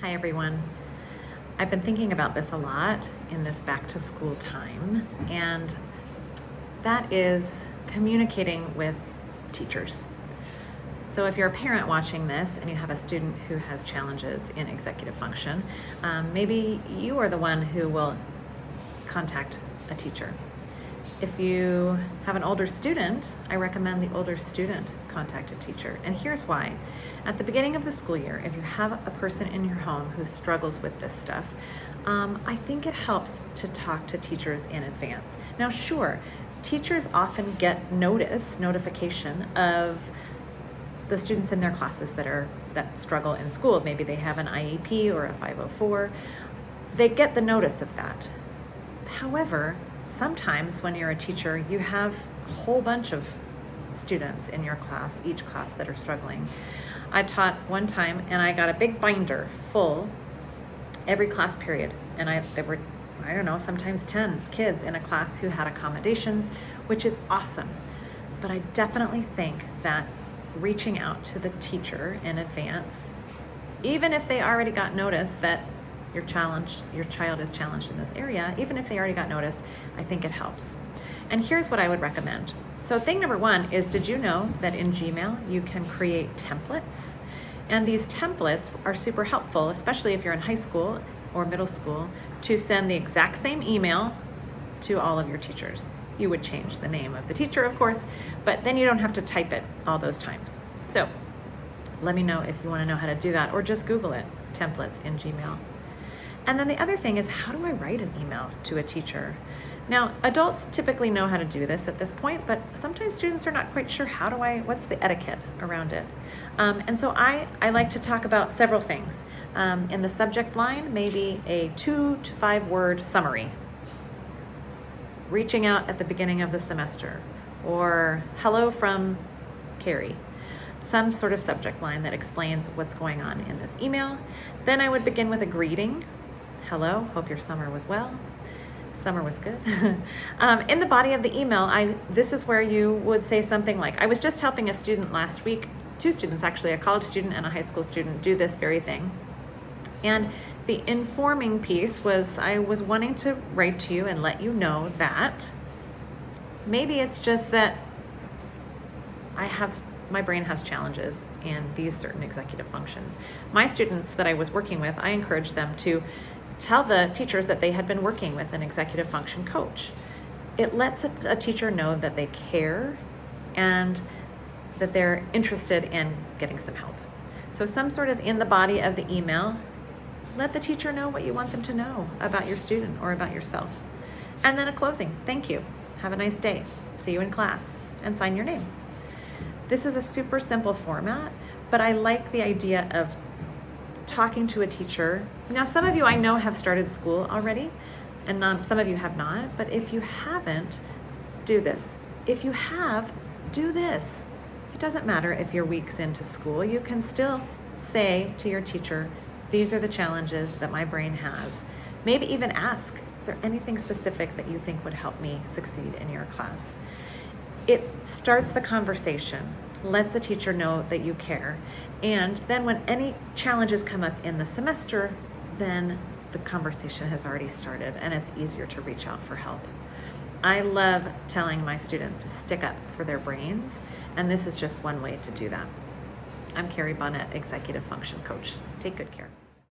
Hi everyone. I've been thinking about this a lot in this back to school time, and that is communicating with teachers. So if you're a parent watching this and you have a student who has challenges in executive function, maybe you are the one who will contact a teacher. If you have an older student, I recommend the older student contact a teacher. And here's why. At the beginning of the school year, if you have a person in your home who struggles with this stuff, I think it helps to talk to teachers in advance. Now, sure, teachers often get notification of the students in their classes that struggle in school. Maybe they have an IEP or a 504. They get the notice of that. However, sometimes when you're a teacher, you have a whole bunch of students in your class, each class that are struggling. I taught one time and I got a big binder full every class period. And there were, sometimes 10 kids in a class who had accommodations, which is awesome. But I definitely think that reaching out to the teacher in advance, even if they already got notice that your child is challenged in this area, even if they already got notice, I think it helps. And here's what I would recommend. So thing number one is, did you know that in Gmail you can create templates? And these templates are super helpful, especially if you're in high school or middle school, to send the exact same email to all of your teachers. You would change the name of the teacher, of course, but then you don't have to type it all those times. So let me know if you want to know how to do that, or just Google it, templates in Gmail. And then the other thing is, how do I write an email to a teacher? Now, adults typically know how to do this at this point, but sometimes students are not quite sure what's the etiquette around it. And so I like to talk about several things. In the subject line, maybe a 2 to 5 word summary. Reaching out at the beginning of the semester, or hello from Carrie. Some sort of subject line that explains what's going on in this email. Then I would begin with a greeting. Hello, hope your summer was well. Summer was good. In the body of the email, this is where you would say something like, I was just helping a student last week, 2 students actually, a college student and a high school student, do this very thing. And the informing piece was, I was wanting to write to you and let you know that maybe it's just that my brain has challenges in these certain executive functions. My students that I was working with, I encouraged them to tell the teachers that they had been working with an executive function coach. It lets a teacher know that they care and that they're interested in getting some help. So some sort of in the body of the email, let the teacher know what you want them to know about your student or about yourself. And then a closing, thank you, have a nice day, see you in class, and sign your name. This is a super simple format, but I like the idea of talking to a teacher. Now, some of you I know have started school already, and some of you have not, but if you haven't, do this. If you have, do this. It doesn't matter if you're weeks into school, you can still say to your teacher, these are the challenges that my brain has. Maybe even ask, is there anything specific that you think would help me succeed in your class? It starts the conversation, lets the teacher know that you care. And then when any challenges come up in the semester, then the conversation has already started and it's easier to reach out for help. I love telling my students to stick up for their brains, and this is just one way to do that. I'm Carrie Bonnett, Executive Function Coach. Take good care.